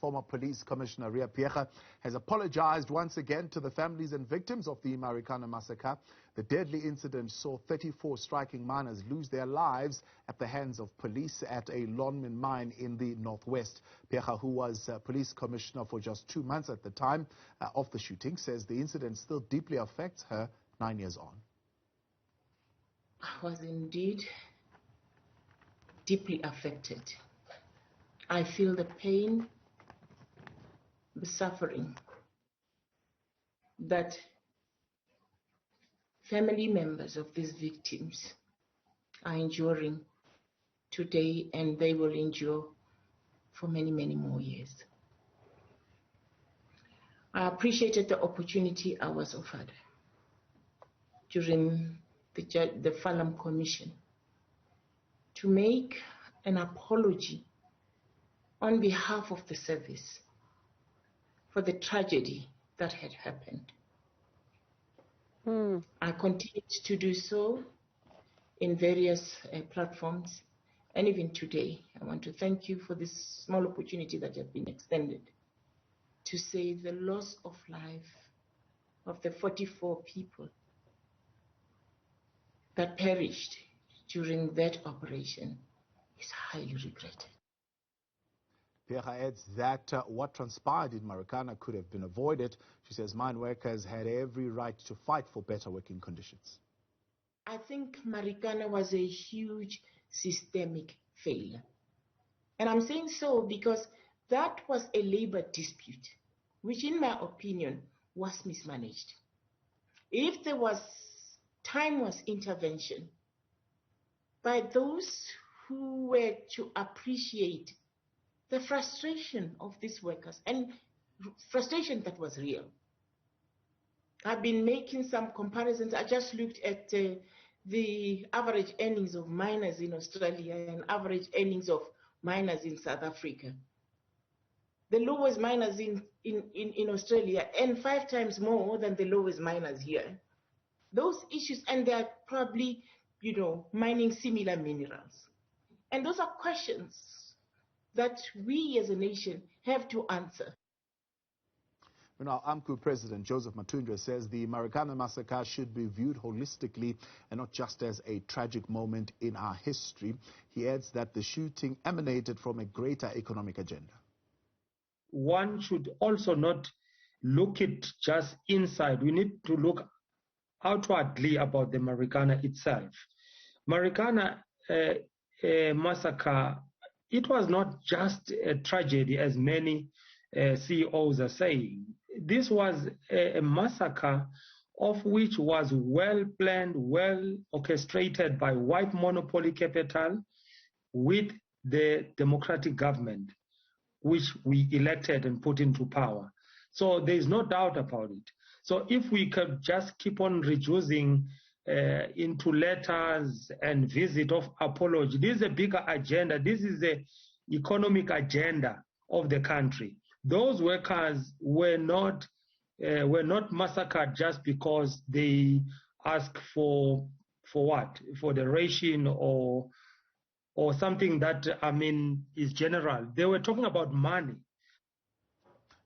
former police commissioner Ria Pierre has apologized once again to the families and victims of the Marikana massacre. The deadly incident saw 34 striking miners lose their lives at the hands of police at a Lonmin mine in the northwest. Pierre, who was police commissioner for just 2 months at the time of the shooting, says the incident still deeply affects her 9 years on. I was indeed deeply affected. I feel the pain, the suffering that family members of these victims are enduring today, and they will endure for many, many more years. I appreciated the opportunity I was offered during the Falam Commission to make an apology on behalf of the service for the tragedy that had happened. I continued to do so in various platforms, and even today I want to thank you for this small opportunity that has been extended to say the loss of life of the 44 people that perished during that operation is highly regretted. Pierre adds that what transpired in Marikana could have been avoided. She says mine workers had every right to fight for better working conditions. I think Marikana was a huge systemic failure. And I'm saying so because that was a labor dispute, which in my opinion was mismanaged. If there was time was intervention by those who were to appreciate the frustration of these workers, and frustration that was real. I've been making some comparisons. I just looked at the average earnings of miners in Australia and average earnings of miners in South Africa. The lowest miners in Australia earn 5 times more than the lowest miners here. Those issues, and they're probably, mining similar minerals. And those are questions that we as a nation have to answer. Now, AMCU President Joseph Matundra says the Marikana massacre should be viewed holistically and not just as a tragic moment in our history. He adds that the shooting emanated from a greater economic agenda. One should also not look it just inside. We need to look outwardly about the Marikana itself. Marikana massacre, it was not just a tragedy as many CEOs are saying. This was a massacre of which was well planned, well orchestrated by white monopoly capital with the democratic government, which we elected and put into power. So there is no doubt about it. So if we could just keep on reducing into letters and visit of apology, this is a bigger agenda. This is the economic agenda of the country. Those workers were not massacred just because they asked for what? For the ration or something that, is general. They were talking about money.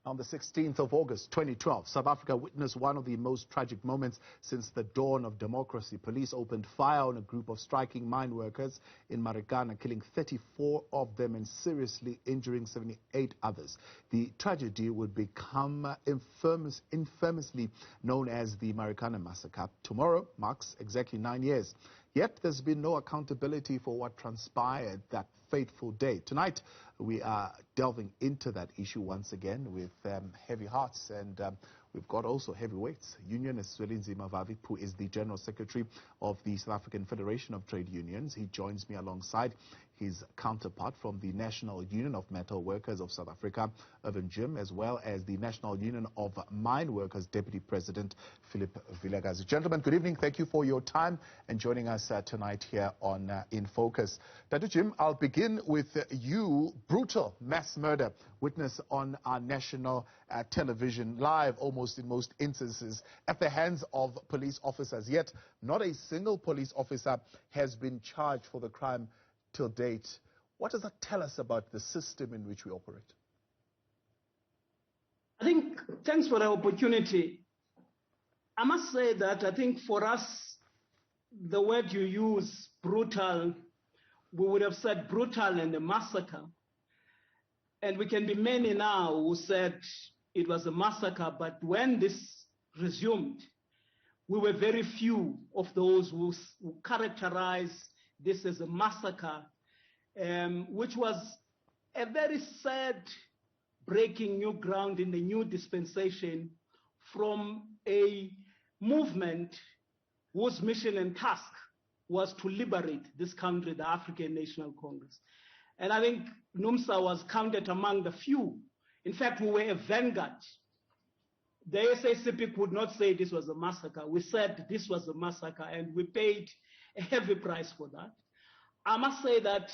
On the 16th of August 2012, South Africa witnessed one of the most tragic moments since the dawn of democracy. Police opened fire on a group of striking mine workers in Marikana, killing 34 of them and seriously injuring 78 others. The tragedy would become infamously known as the Marikana massacre. Tomorrow marks exactly 9 years. Yet there's been no accountability for what transpired that fateful day. Tonight, we are delving into that issue once again with heavy hearts, and we've got also heavyweights. Unionist Zwelinzima Vavi, who is the General Secretary of the South African Federation of Trade Unions. He joins me alongside his counterpart from the National Union of Metal Workers of South Africa, Irvin Jim, as well as the National Union of Mine Workers Deputy President Philip Vilakazi. Gentlemen, good evening. Thank you for your time and joining us tonight here on In Focus. Dr. Jim, I'll begin with you. Brutal mass murder witnessed on our national television, live almost in most instances, at the hands of police officers. Yet not a single police officer has been charged for the crime till date. What does that tell us about the system in which we operate? I think, thanks for the opportunity. I must say that I think for us, the word you use, brutal, we would have said brutal and a massacre. And we can be many now who said it was a massacre, but when this resumed, we were very few of those who characterized this as a massacre, which was a very sad breaking new ground in the new dispensation from a movement whose mission and task was to liberate this country, the African National Congress. And I think NUMSA was counted among the few. In fact, we were a vanguard. The SACP would not say this was a massacre. We said this was a massacre, and we paid a heavy price for that. I must say that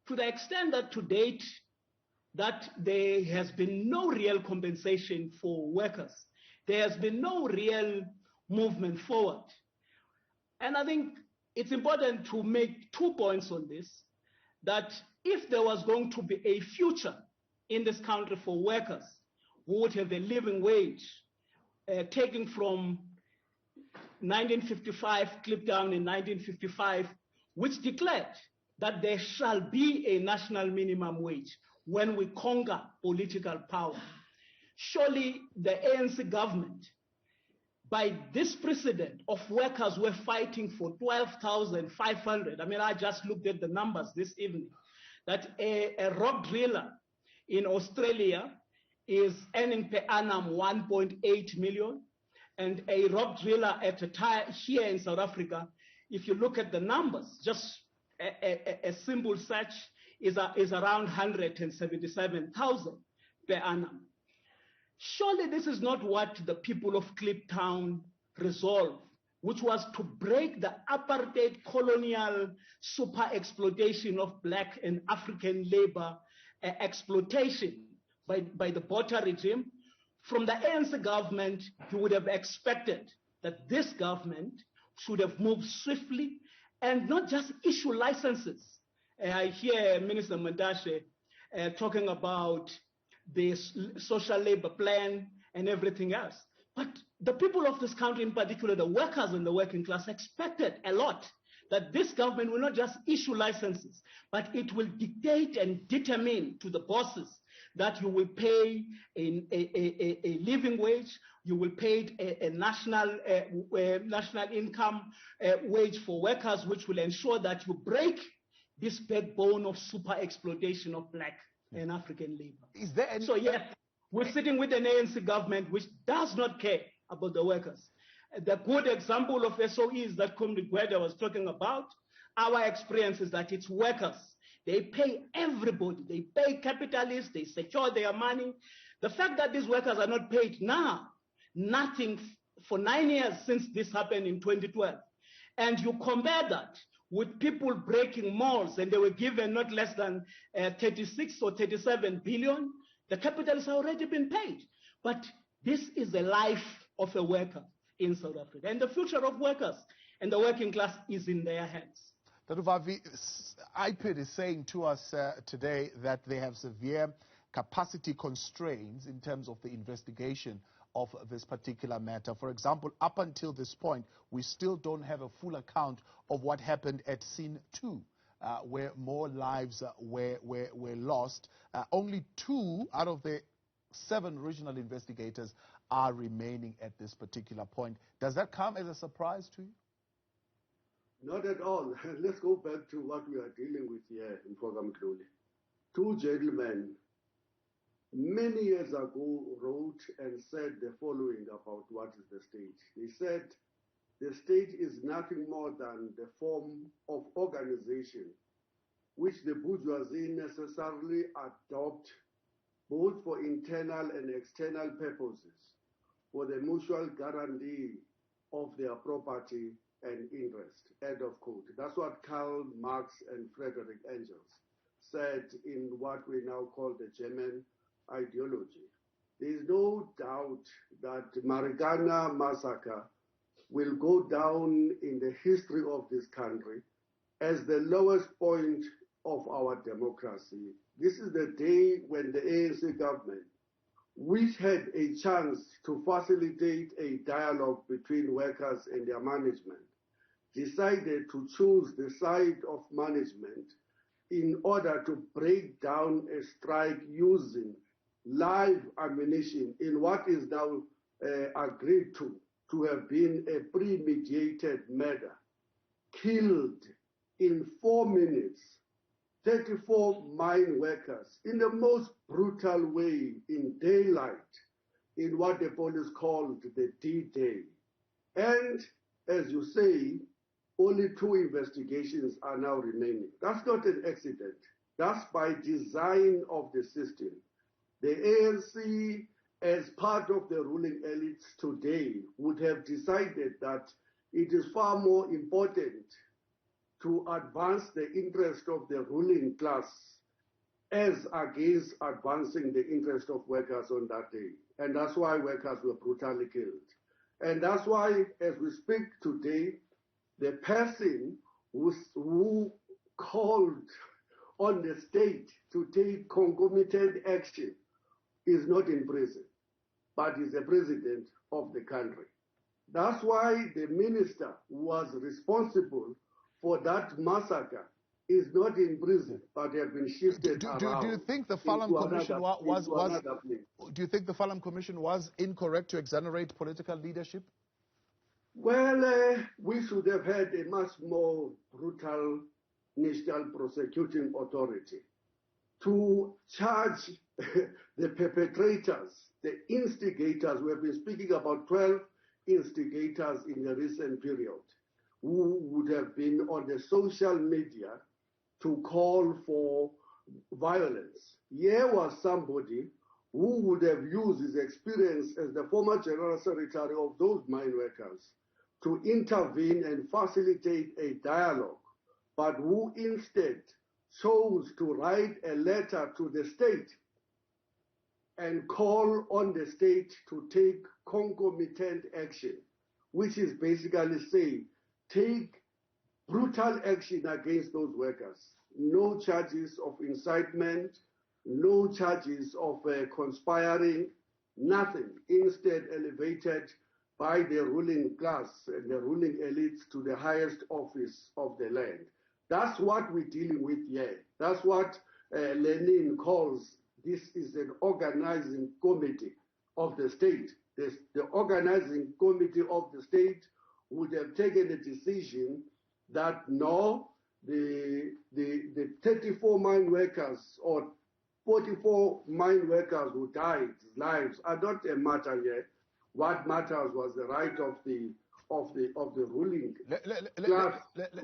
to the extent that to date, that there has been no real compensation for workers. There has been no real movement forward. And I think it's important to make 2 points on this, that if there was going to be a future in this country for workers who would have a living wage, taking from 1955, clipped down in 1955, which declared that there shall be a national minimum wage when we conquer political power. Surely the ANC government, by this precedent of workers were fighting for 12,500. I mean, I just looked at the numbers this evening, that a rock driller in Australia is earning per annum 1.8 million, and a rock driller at a tire here in South Africa, if you look at the numbers, just a simple search is around 177,000 per annum. Surely this is not what the people of Kliptown resolved, which was to break the apartheid colonial super exploitation of black and African labor exploitation by the Botha regime. From the ANC government, you would have expected that this government should have moved swiftly and not just issue licenses. I hear Minister Mandashe talking about the social labor plan and everything else. But the people of this country, in particular the workers and the working class, expected a lot, that this government will not just issue licenses, but it will dictate and determine to the bosses that you will pay a living wage, you will pay a national income wage for workers, which will ensure that you break this backbone of super exploitation of black and African labor. Is there any... So yes, we're sitting with an ANC government which does not care about the workers. The good example of SOEs that Comrade Gwede was talking about, our experience is that it's workers. They pay everybody. They pay capitalists. They secure their money. The fact that these workers are not paid now, nothing for 9 years since this happened in 2012, and you compare that with people breaking malls, and they were given not less than 36 or 37 billion, the capitalists have already been paid. But this is the life of a worker in South Africa, and the future of workers and the working class is in their hands. Dr. Vavi, IPID is saying to us today that they have severe capacity constraints in terms of the investigation of this particular matter. For example, up until this point, we still don't have a full account of what happened at Scene 2, where more lives were lost. Only 2 out of the 7 regional investigators are remaining at this particular point. Does that come as a surprise to you? Not at all. Let's go back to what we are dealing with here in Mhloli. 2 gentlemen many years ago wrote and said the following about what is the state. They said the state is nothing more than the form of organization which the bourgeoisie necessarily adopt both for internal and external purposes for the mutual guarantee of their property and interest, end of quote. That's what Karl Marx and Friedrich Engels said in what we now call the German ideology. There is no doubt that Marikana massacre will go down in the history of this country as the lowest point of our democracy. This is the day when the ANC government which had a chance to facilitate a dialogue between workers and their management, decided to choose the side of management in order to break down a strike using live ammunition in what is now agreed to have been a premeditated murder, killed in 4 minutes 34 mine workers in the most brutal way in daylight, in what the police called the D-Day. And as you say, only 2 investigations are now remaining. That's not an accident. That's by design of the system. The ANC, as part of the ruling elites today, would have decided that it is far more important to advance the interest of the ruling class as against advancing the interest of workers on that day. And that's why workers were brutally killed. And that's why, as we speak today, the person who called on the state to take concomitant action is not in prison, but is the president of the country. That's why the minister who was responsible for that massacre is not in prison, but have been shifted around. Do you think the Farlam Commission was incorrect to exonerate political leadership? Well, we should have had a much more brutal national prosecuting authority to charge the perpetrators, the instigators. We have been speaking about 12 instigators in the recent period who would have been on the social media to call for violence. Here was somebody who would have used his experience as the former general secretary of those mine workers to intervene and facilitate a dialogue, but who instead chose to write a letter to the state and call on the state to take concomitant action, which is basically saying, take brutal action against those workers. No charges of incitement, no charges of conspiring, nothing. Instead elevated by the ruling class and the ruling elites to the highest office of the land. That's what we're dealing with here. That's what Lenin calls, this is an organizing committee of the state. The organizing committee of the state would have taken a decision that no, the 34 mine workers or 44 mine workers who died lives are not a matter here. What matters was the right of the ruling class.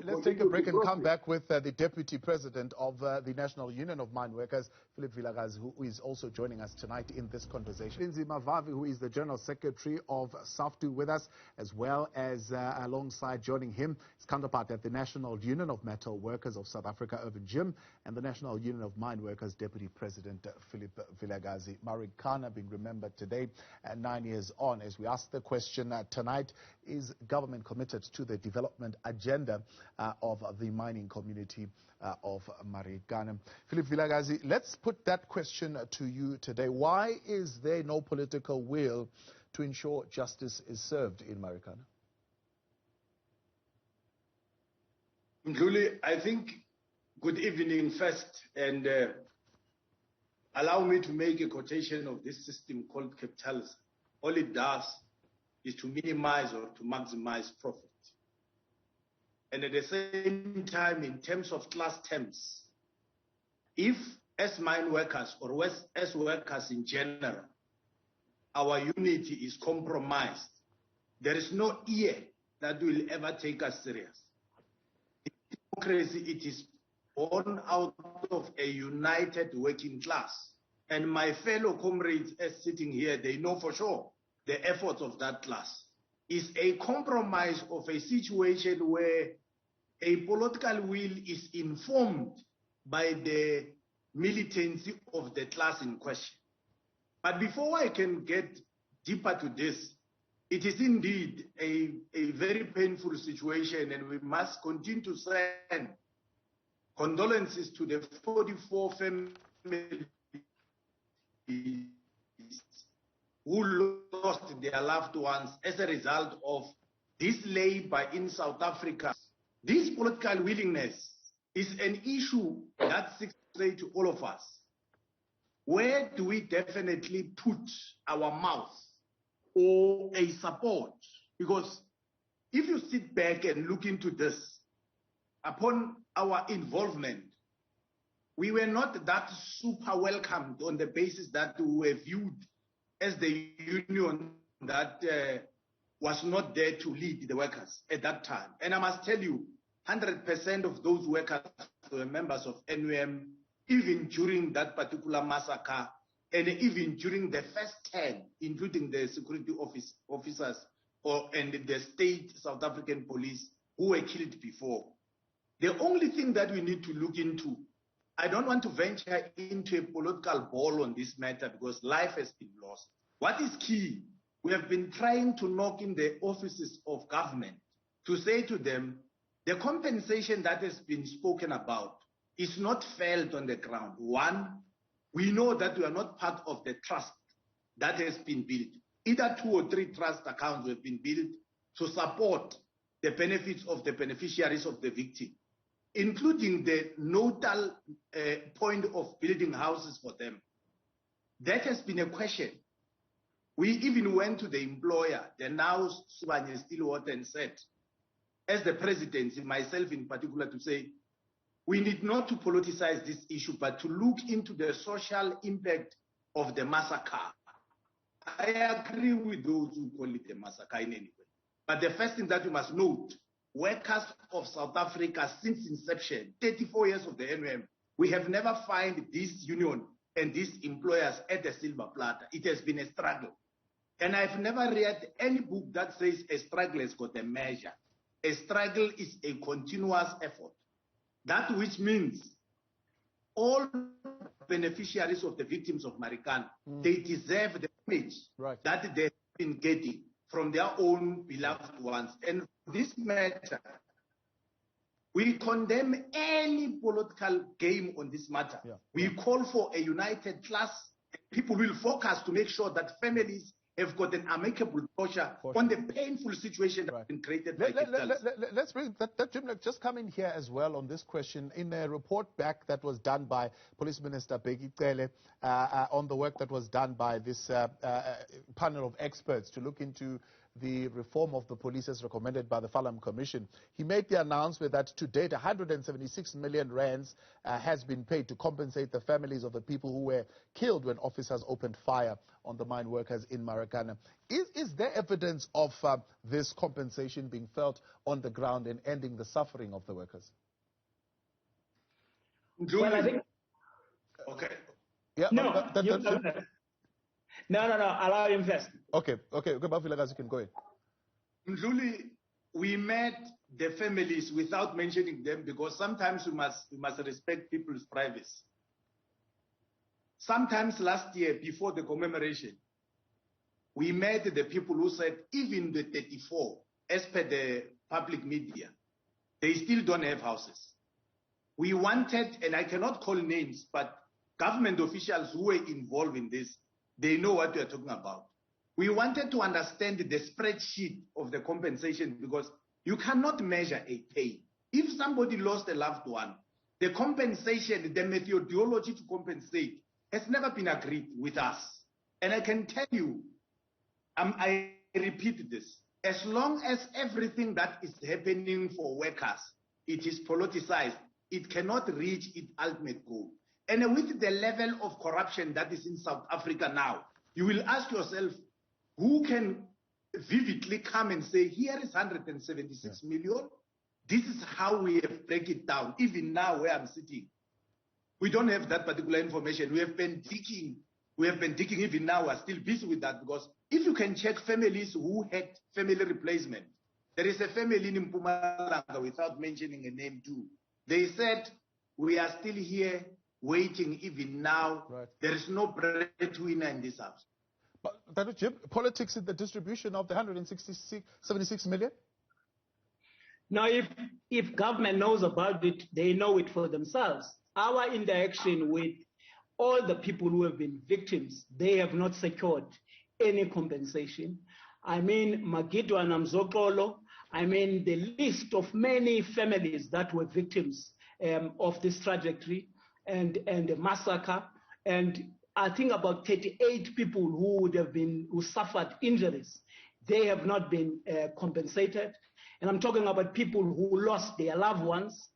Let's take a break and come back with the Deputy President of the National Union of Mine Workers, Philip Vilakazi, who is also joining us tonight in this conversation. Lindsay Mavavi, who is the General Secretary of SAFTU, with us, as well as alongside joining him, his counterpart at the National Union of Metal Workers of South Africa, Irvin Jim, and the National Union of Mine Workers Deputy President Philip Vilakazi. Marikana being remembered today, 9 years on, as we ask the question tonight, is government committed to the development agenda of the mining community of Marikana? Philip Vilakazi, let's put that question to you today. Why is there no political will to ensure justice is served in Marikana? Ndluli, I think, good evening first, and allow me to make a quotation of this system called capitalism. All it does is to minimize or to maximize profit. And at the same time, in terms of class terms, if as mine workers or as workers in general, our unity is compromised, there is no ear that will ever take us serious. In democracy, it is born out of a united working class. And my fellow comrades as sitting here, they know for sure the efforts of that class is a compromise of a situation where a political will is informed by the militancy of the class in question. But before I can get deeper to this, it is indeed a very painful situation, and we must continue to send condolences to the 44 families who lost their loved ones as a result of this labor in South Africa. This political willingness is an issue that seeks to say to all of us, where do we definitely put our mouth or a support? Because if you sit back and look into this, upon our involvement, we were not that super welcomed on the basis that we were viewed as the union that was not there to lead the workers at that time. And I must tell you, 100% of those workers were members of NUM, even during that particular massacre, and even during the first 10, including the security officers and the state South African police who were killed before. The only thing that we need to look into, I don't want to venture into a political ball on this matter because life has been lost. What is key? We have been trying to knock in the offices of government to say to them, the compensation that has been spoken about is not felt on the ground. One, we know that we are not part of the trust that has been built. Either 2 or 3 trust accounts have been built to support the benefits of the beneficiaries of the victim, including the nodal point of building houses for them. That has been a question. We even went to the employer, the now Subanye Stillwater, and said, as the presidency, myself in particular, to say, we need not to politicize this issue, but to look into the social impact of the massacre. I agree with those who call it a massacre in any way. But the first thing that you must note, workers of South Africa since inception, 34 years of the NUM, we have never found this union and these employers at the silver platter. It has been a struggle. And I've never read any book that says a struggle has got a measure. A struggle is a continuous effort. That which means all beneficiaries of the victims of Marikana, they deserve the image that they've been getting from their own beloved ones. And this matter, we condemn any political game on this matter. We call for a united class. People will focus to make sure that families have got an amicable closure on the painful situation that has been created by Let's bring that Jim, just come in here as well on this question. In a report back that was done by Police Minister Bheki Cele on the work that was done by this panel of experts to look into the reform of the police as recommended by the Falam Commission, he made the announcement that to date 176 million rands has been paid to compensate the families of the people who were killed when officers opened fire on the mine workers in Marikana. Is there evidence of this compensation being felt on the ground and ending the suffering of the workers? Well, I think... Okay. Yeah, No, allow him first. Okay, Bafilakazi, you can go in. Mdluli, we met the families without mentioning them because sometimes we must respect people's privacy. Sometimes last year, before the commemoration, we met the people who said even the 34, as per the public media, they still don't have houses. We wanted, and I cannot call names, but government officials who were involved in this, they know what we are talking about. We wanted to understand the spreadsheet of the compensation because you cannot measure a pain. If somebody lost a loved one, the compensation, the methodology to compensate has never been agreed with us. And I can tell you, I repeat this, as long as everything that is happening for workers, it is politicized, it cannot reach its ultimate goal. And with the level of corruption that is in South Africa now, you will ask yourself, who can vividly come and say, here is 176 million? This is how we have break it down. Even now where I'm sitting, we don't have that particular information. We have been digging. Even now, we're still busy with that because if you can check families who had family replacement, there is a family in Mpumalanga, without mentioning a name too. They said, we are still here waiting even now. There is no breadwinner in this house. But Jim, politics in the distribution of the 176 million? Now, if government knows about it, they know it for themselves. Our interaction with all the people who have been victims, they have not secured any compensation. I mean, Magido and Mzokolo, I mean, the list of many families that were victims of this trajectory and the massacre. And I think about 38 people who suffered injuries. They have not been compensated. And I'm talking about people who lost their loved ones.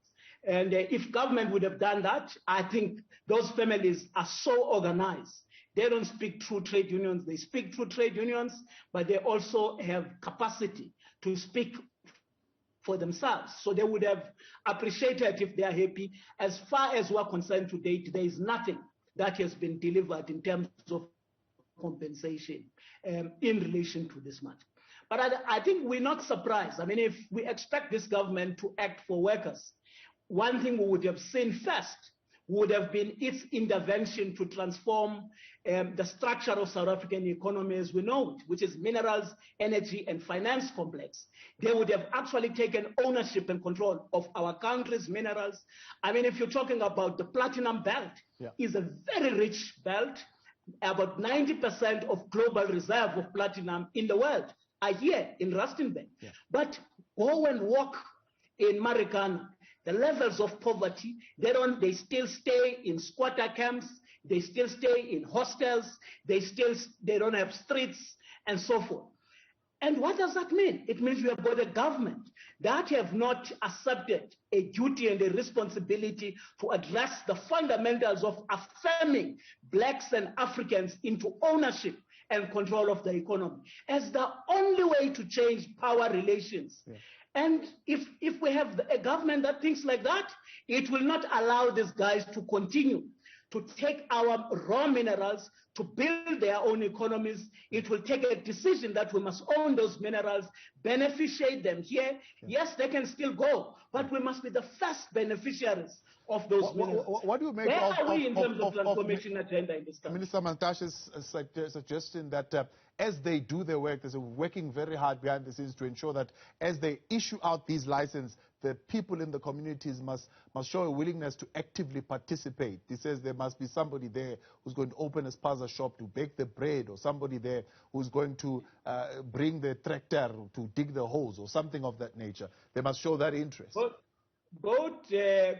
And if government would have done that, I think those families are so organized. They don't speak through trade unions. They speak through trade unions, but they also have capacity to speak for themselves. So they would have appreciated if they are happy. As far as we're concerned to date, there is nothing that has been delivered in terms of compensation in relation to this matter. But I think we're not surprised. I mean, if we expect this government to act for workers, one thing we would have seen first would have been its intervention to transform the structure of South African economy as we know it, which is minerals, energy, and finance complex. They would have actually taken ownership and control of our country's minerals. I mean, if you're talking about the platinum belt, is a very rich belt. About 90% of global reserve of platinum in the world are here in Rustenburg. But go and walk in Marikana. The levels of poverty, they still stay in squatter camps, they still stay in hostels, they don't have streets and so forth. And what does that mean? It means we have got a government that have not accepted a duty and a responsibility to address the fundamentals of affirming blacks and Africans into ownership and control of the economy as the only way to change power relations. And if we have a government that thinks like that, it will not allow these guys to continue to take our raw minerals to build their own economies. It will take a decision that we must own those minerals, beneficiate them here. Yes, they can still go, but we must be the first beneficiaries of those minerals. What do you make Where are we in terms of transformation agenda in this country? Minister Mantashe's suggestion that as they do their work, they're working very hard behind the scenes to ensure that as they issue out these licenses, the people in the communities must show a willingness to actively participate. He says there must be somebody there who's going to open a spaza shop to bake the bread, or somebody there who's going to bring the tractor to dig the holes, or something of that nature. They must show that interest. Both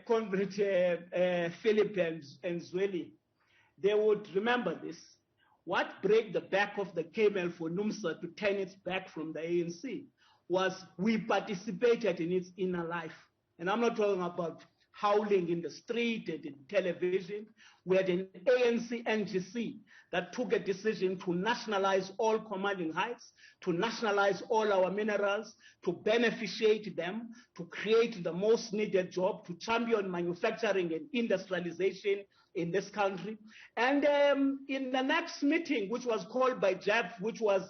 Comrade Philip and Zweli, they would remember this. What break the back of the camel for NUMSA to turn its back from the ANC was we participated in its inner life. And I'm not talking about howling in the street and in television. We had an ANC NGC that took a decision to nationalize all commanding heights, to nationalize all our minerals, to beneficiate them, to create the most needed job, to champion manufacturing and industrialization in this country. And in the next meeting, which was called by JEP, which was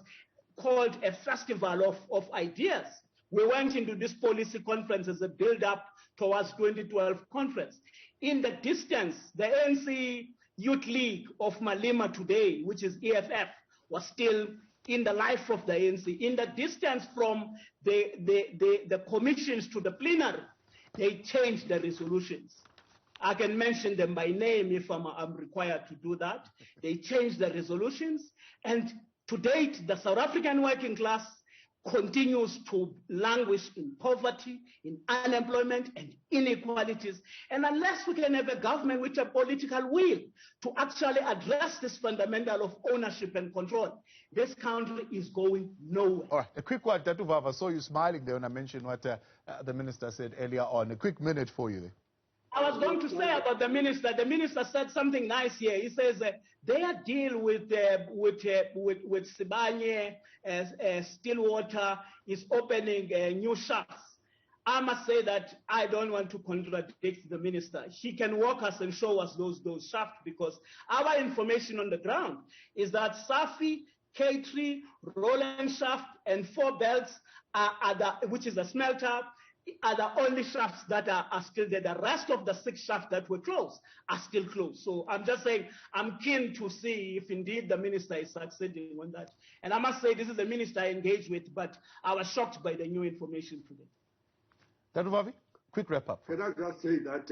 called a festival of ideas, we went into this policy conference as a build-up towards 2012 conference. In the distance, the ANC Youth League of Malema today, which is EFF, was still in the life of the ANC. In the distance from the commissions to the plenary, they changed the resolutions. I can mention them by name if I'm required to do that. They changed the resolutions, and to date, the South African working class continues to languish in poverty, in unemployment, and inequalities. And unless we can have a government with a political will to actually address this fundamental of ownership and control, this country is going nowhere. All right, a quick one, Tatu Vava. I saw you smiling there when I mentioned what the minister said earlier on. A quick minute for you there. I was going to say about the minister. The minister said something nice here. He says their deal with Sibanye Stillwater is opening new shafts. I must say that I don't want to contradict the minister. He can walk us and show us those shafts, because our information on the ground is that Safi, K3, Roland Shaft, and Four Belts which is a smelter, are the only shafts that are still there. The rest of the 6 shafts that were closed are still closed. So I'm just saying, I'm keen to see if indeed the minister is succeeding on that. And I must say, this is the minister I engaged with, but I was shocked by the new information today. Tatu Vavi, quick wrap up. Can I just say that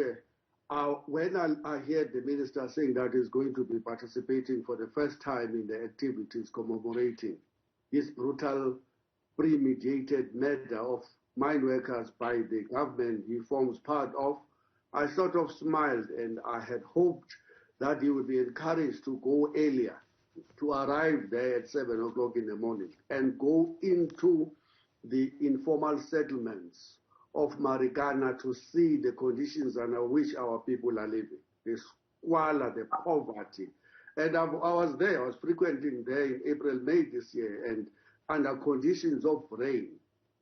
when I heard the minister saying that he's going to be participating for the first time in the activities commemorating this brutal, premeditated murder of mine workers by the government he forms part of, I sort of smiled, and I had hoped that he would be encouraged to go earlier, to arrive there at 7 o'clock in the morning and go into the informal settlements of Marikana to see the conditions under which our people are living, the squalor, the poverty. And I was there, I was frequenting there in April, May this year, and under conditions of rain.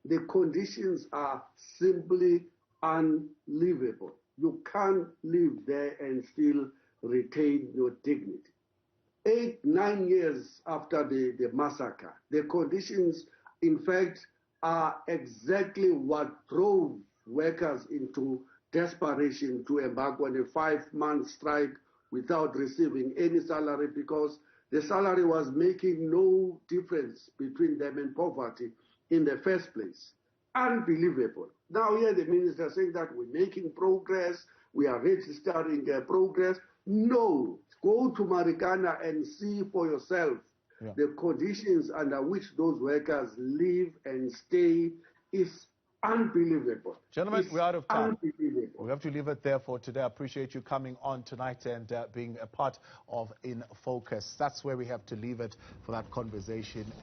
The conditions are simply unlivable. You can't live there and still retain your dignity. 8, 9 years after the massacre, the conditions, in fact, are exactly what drove workers into desperation to embark on a 5-month strike without receiving any salary, because the salary was making no difference between them and poverty in the first place. Unbelievable. Now here the minister saying that we're making progress, we are registering progress. No, go to Marikana and see for yourself the conditions under which those workers live and stay is unbelievable. Gentlemen, we're out of time. We have to leave it there for today. I appreciate you coming on tonight and being a part of In Focus. That's where we have to leave it for that conversation.